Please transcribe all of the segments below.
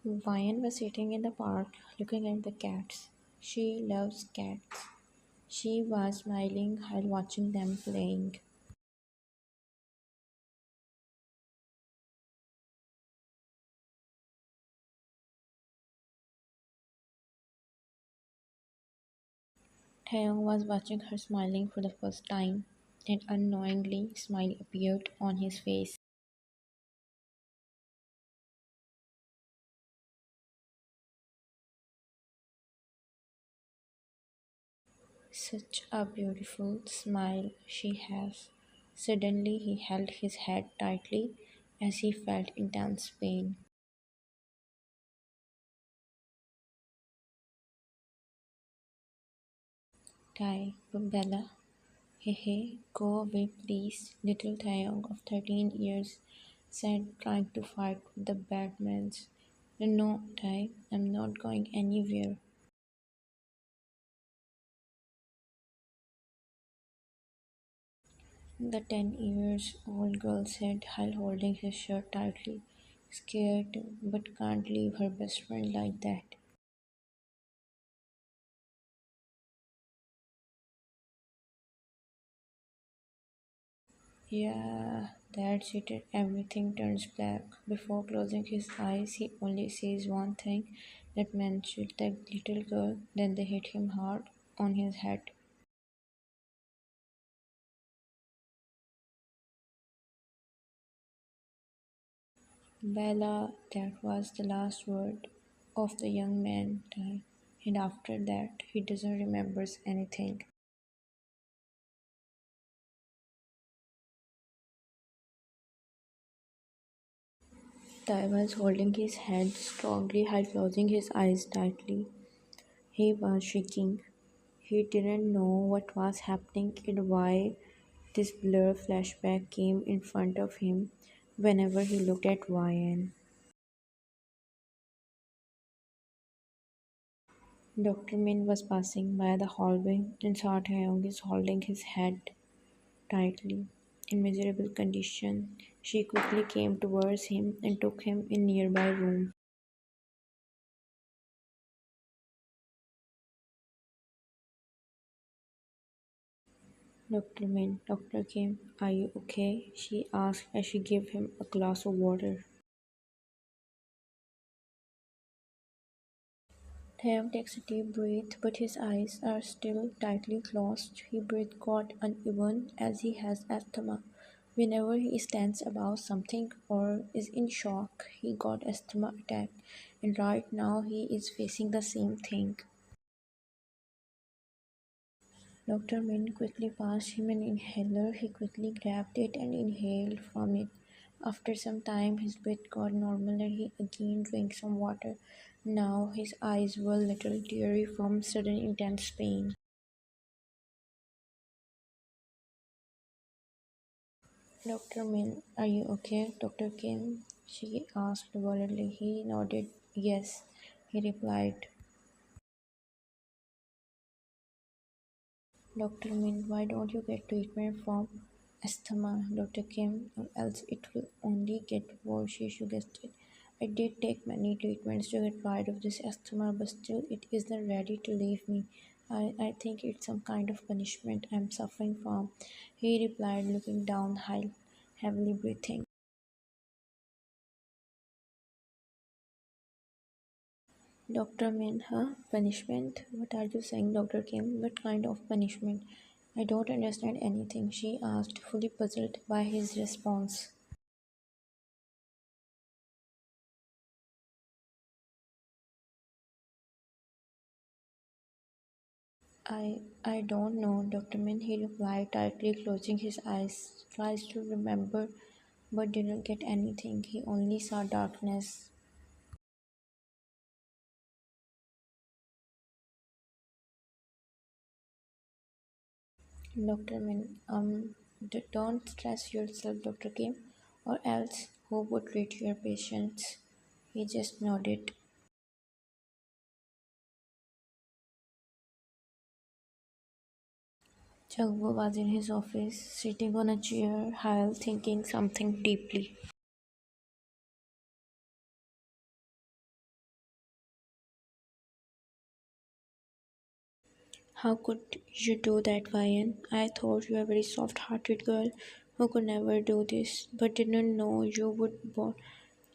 Vian was sitting in the park looking at the cats. She loves cats. She was smiling while watching them playing. Taeyong was watching her smiling for the first time, and unknowingly a smile appeared on his face. Such a beautiful smile she has. Suddenly he held his head tightly as he felt intense pain. Tai, Bella, hey, go away please, little Taeyong of 13 years said, trying to fight with the Batmans. No, Tai, I'm not going anywhere. The 10 years old girl said while holding his shirt tightly, scared but can't leave her best friend like that. Yeah, that's it. Everything turns black. Before closing his eyes, he only says one thing, that man shoot that little girl. Then they hit him hard on his head. Bella, that was the last word of the young man, and after that, he doesn't remember anything. Tai was holding his head strongly while closing his eyes tightly. He was shaking. He didn't know what was happening and why this blur flashback came in front of him whenever he looked at Ryan. Dr. Min was passing by the hallway and saw Taeyong is holding his head tightly. In miserable condition, she quickly came towards him and took him in nearby room. Dr. Min, Dr. Kim, are you okay? She asked as she gave him a glass of water. Taeyong takes a deep breath, but his eyes are still tightly closed. His breath got uneven as he has asthma. Whenever he stands above something or is in shock, he got asthma attack, and right now he is facing the same thing. Dr. Min quickly passed him an inhaler. He quickly grabbed it and inhaled from it. After some time, his breath got normal and he again drank some water. Now his eyes were little teary from sudden intense pain. Dr. Min, are you okay? Dr. Kim, she asked worriedly. He nodded. Yes, he replied. Dr. Min, why don't you get treatment from asthma, Dr. Kim, or else it will only get worse, she suggested. I did take many treatments to get rid of this asthma, but still it isn't ready to leave me. I think it's some kind of punishment I'm suffering from, he replied, looking down, heavily breathing. Dr. Min, huh? Punishment? What are you saying, Dr. Kim? What kind of punishment? I don't understand anything, she asked, fully puzzled by his response. I don't know, Dr. Min, he replied, tightly closing his eyes. Tries to remember, but didn't get anything. He only saw darkness. Dr. Min, don't stress yourself, Dr. Kim, or else who would treat your patients? He just nodded. Jungwoo was in his office, sitting on a chair, while thinking something deeply. How could you do that, Vian? I thought you were a very soft hearted girl who could never do this, but didn't know you would born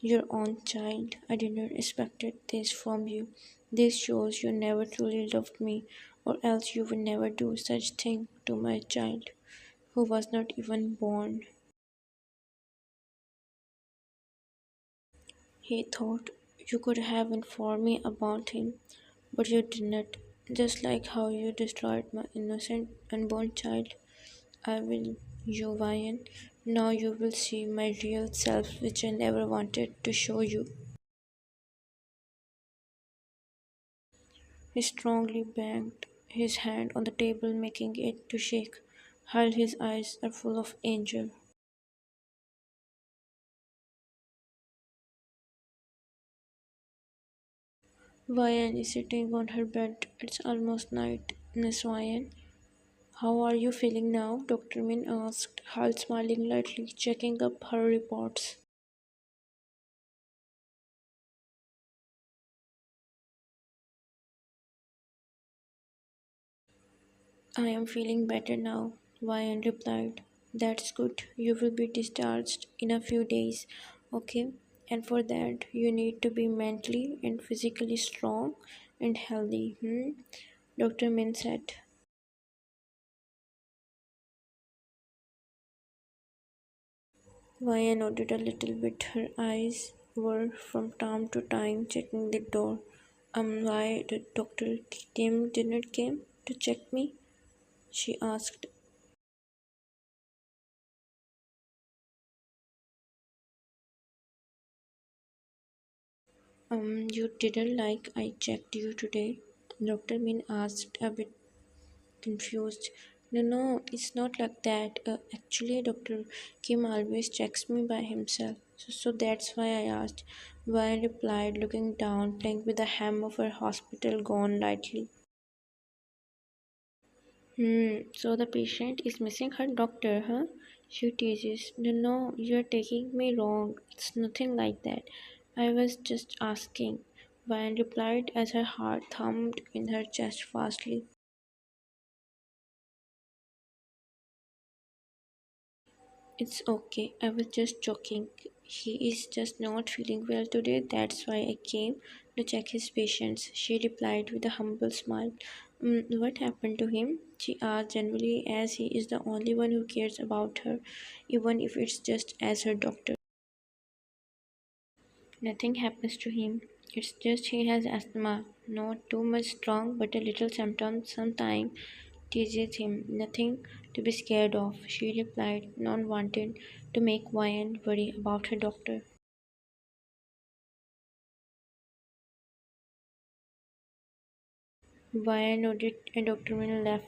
your own child. I didn't expect this from you. This shows you never truly loved me, or else you would never do such thing to my child, who was not even born. He thought you could have informed me about him, but you didn't. Just like how you destroyed my innocent unborn child. I will, you Vian. Now you will see my real self, which I never wanted to show you. He strongly banged his hand on the table, making it to shake, while his eyes are full of anger. Vian is sitting on her bed. It's almost night. Miss Vian, how are you feeling now? Dr. Min asked, Hal smiling lightly, checking up her reports. I am feeling better now, Vian replied. That's good. You will be discharged in a few days, okay? And for that, you need to be mentally and physically strong and healthy. Dr. Min said. Vian nodded a little bit. Her eyes were from time to time checking the door. Why the Dr. Kim didn't came to check me? She asked. You didn't like I checked you today? Dr. Min asked, a bit confused. No, no, it's not like that. Actually, Dr. Kim always checks me by himself. So that's why I asked. Why replied, looking down, playing with the hem of her hospital gown lightly. So the patient is missing her doctor, huh? She teases. No, no, you're taking me wrong. It's nothing like that. I was just asking. Van replied as her heart thumped in her chest fastly. It's okay. I was just joking. He is just not feeling well today. That's why I came to check his patients. She replied with a humble smile. What happened to him? She asked generally, as he is the only one who cares about her, even if it's just as her doctor. Nothing happens to him. It's just he has asthma. Not too much strong, but a little symptom sometime teases him. Nothing to be scared of, she replied, not wanting to make Vian worry about her doctor. Vian nodded and Dr. Min left.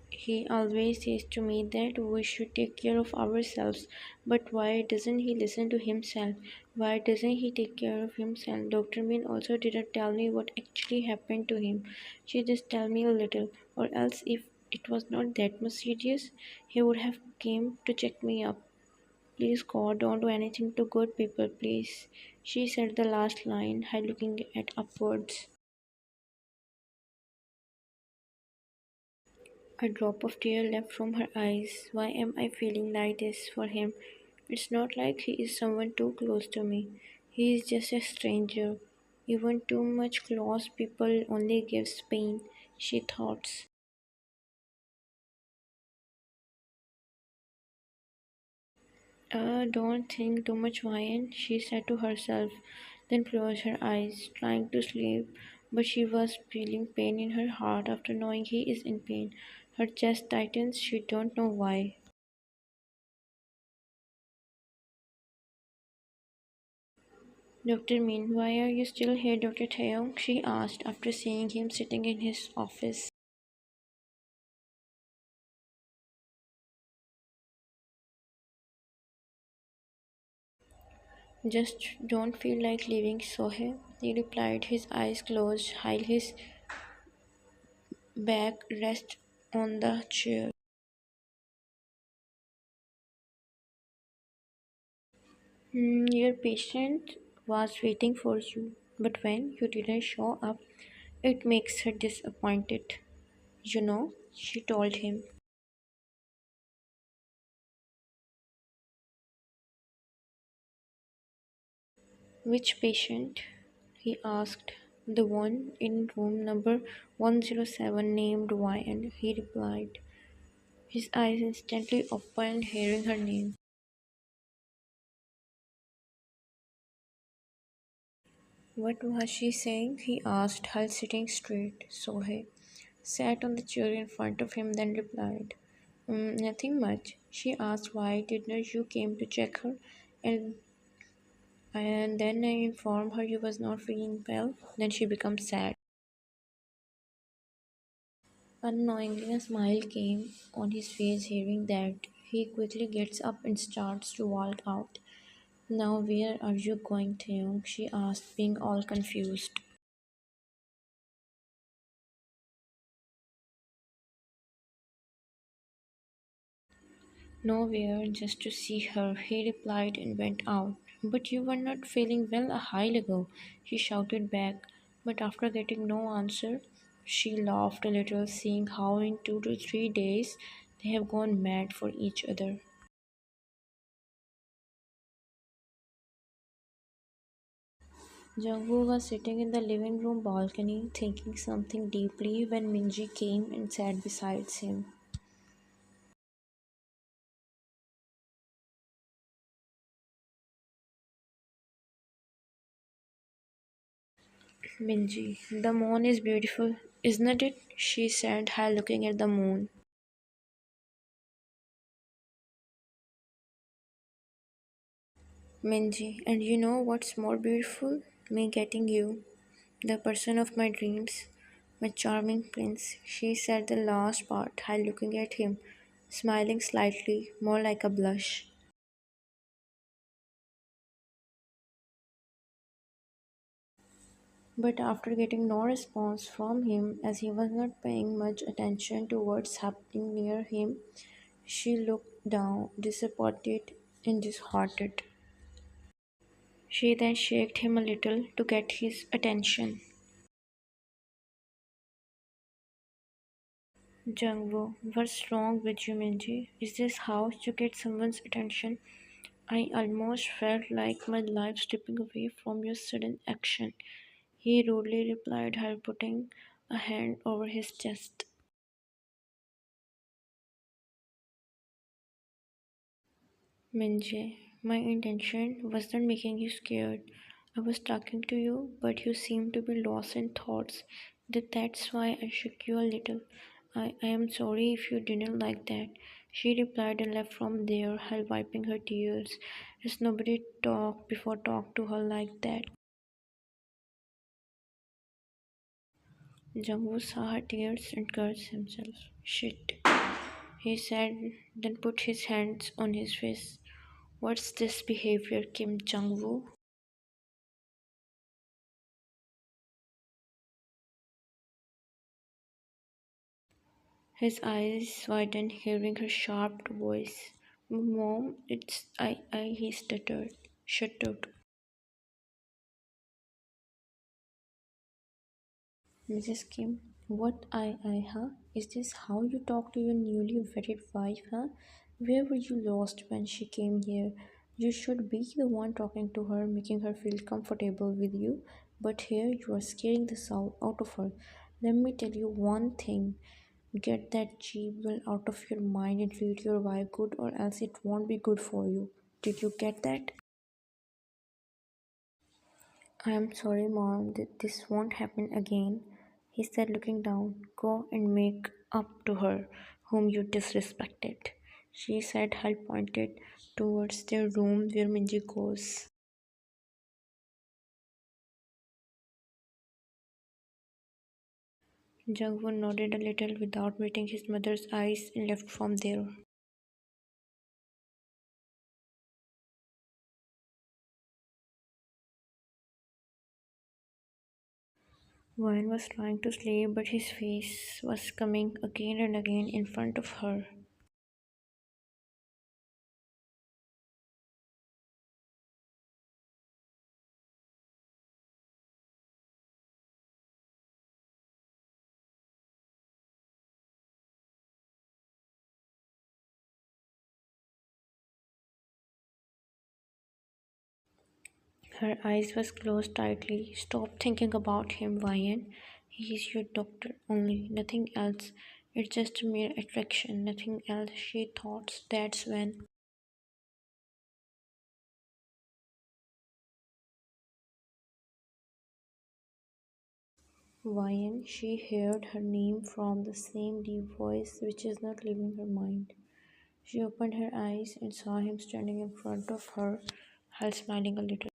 He always says to me that we should take care of ourselves, but why doesn't he listen to himself? Why doesn't he take care of himself? Dr. Min also didn't tell me what actually happened to him. She just tell me a little, or else if it was not that much serious, he would have came to check me up. Please God, don't do anything to good people, please. She said the last line, while looking at upwards. A drop of tear left from her eyes. Why am I feeling like this for him? It's not like he is someone too close to me. He is just a stranger. Even too much close people only gives pain, she thought. Don't think too much, Ryan, she said to herself, then closed her eyes, trying to sleep, but she was feeling pain in her heart after knowing he is in pain. Her chest tightens, she don't know why. Dr. Min, why are you still here, Dr. Taehyung? She asked after seeing him sitting in his office. Just don't feel like leaving Sohe, he replied, his eyes closed, while his back rested on the chair. Your patient was waiting for you, but when you didn't show up, it makes her disappointed. She told him. Which patient? He asked. The one in room number 107 named Y, and he replied. His eyes instantly opened hearing her name. What was she saying? He asked, her sitting straight. Sohe sat on the chair in front of him, then replied, nothing much. She asked why didn't you came to check her, and then I informed her you was not feeling well. Then she becomes sad. Unknowingly, a smile came on his face, hearing that. He quickly gets up and starts to walk out. Now, where are you going, Taehyung? She asked, being all confused. Nowhere, just to see her, he replied and went out. But you were not feeling well a while ago, he shouted back. But after getting no answer, she laughed a little, seeing how in 2 to 3 days they have gone mad for each other. Jungwoo was sitting in the living room balcony, thinking something deeply when Minji came and sat beside him. Minji, the moon is beautiful, isn't it? She said, while looking at the moon. Minji, and you know what's more beautiful? Me getting you, the person of my dreams, my charming prince. She said the last part while looking at him, smiling slightly, more like a blush. But after getting no response from him, as he was not paying much attention to what's happening near him, she looked down, disappointed and disheartened. She then shook him a little to get his attention. Jungwoo, what's wrong with you, Minji? Is this how you get someone's attention? I almost felt like my life slipping away from your sudden action. He rudely replied, her putting a hand over his chest. Minji, my intention wasn't making you scared. I was talking to you, but you seemed to be lost in thoughts. That's why I shook you a little. I am sorry if you didn't like that. She replied and left from there while wiping her tears, as nobody talked to her like that. Jungwoo saw her tears and cursed himself. Shit, he said, then put his hands on his face. What's this behavior, Kim Jungwoo? His eyes widened, hearing her sharp voice. Mom, it's he stuttered. Shuttered. Mrs. Kim, what huh? Is this how you talk to your newly wedded wife, huh? Where were you lost when she came here? You should be the one talking to her, making her feel comfortable with you. But here you are scaring the soul out of her. Let me tell you one thing. Get that jewel out of your mind and treat your wife good, or else it won't be good for you. Did you get that? I am sorry, Mom, that this won't happen again, he said, looking down. Go and make up to her, whom you disrespected. She said, Hal pointed towards their room where Minji goes. Jungwoo nodded a little without meeting his mother's eyes and left from there. Wayne was trying to sleep, but his face was coming again and again in front of her. Her eyes was closed tightly. Stop thinking about him, Ryan. He is your doctor only, nothing else. It's just a mere attraction, nothing else, she thought. That's when she heard her name from the same deep voice which is not leaving her mind. She opened her eyes and saw him standing in front of her, while smiling a little.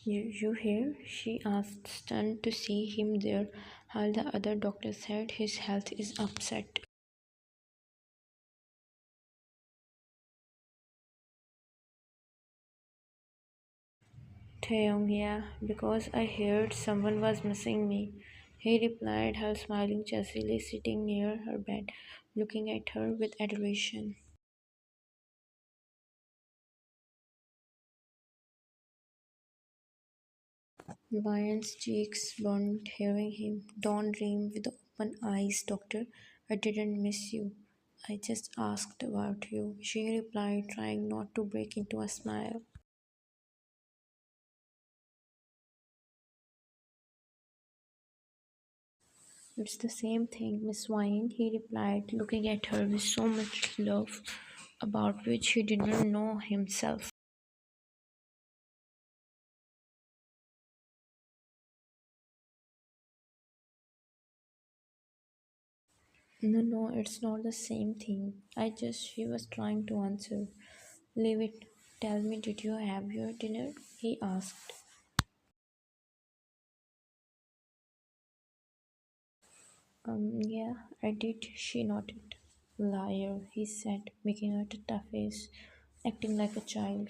You here? She asked, stunned to see him there, while the other doctor said his health is upset. Taehyung, yeah, because I heard someone was missing me. He replied, her smiling cheerfully, sitting near her bed, looking at her with adoration. Ryan's cheeks burned hearing him. Don't dream with open eyes, doctor. I didn't miss you. I just asked about you, she replied, trying not to break into a smile. It's the same thing, Miss Wine, he replied, looking at her with so much love about which he did not know himself. No, no, it's not the same thing. She was trying to answer. Leave it. Tell me, did you have your dinner? He asked. Yeah, I did. She nodded. Liar, he said, making out a tough face, acting like a child.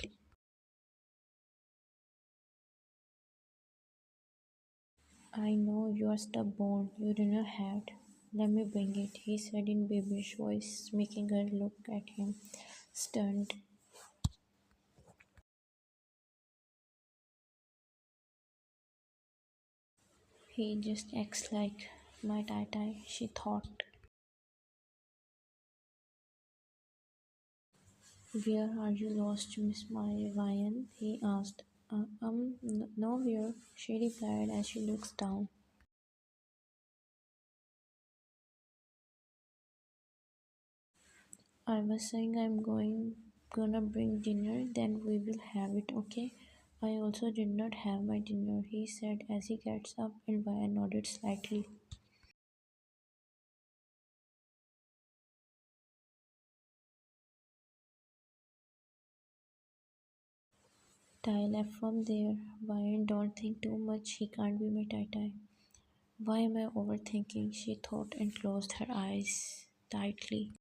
I know you are stubborn. You dinner had. Let me bring it, he said in babyish voice, making her look at him, stunned. He just acts like my tai, she thought. Where are you lost, Miss Ryan? He asked. Nowhere, she replied as she looks down. I was saying gonna bring dinner, then we will have it, okay? I also did not have my dinner, he said as he gets up, and Ryan nodded slightly. Tai left from there. Ryan, don't think too much, he can't be my tai. Why am I overthinking? She thought and closed her eyes tightly.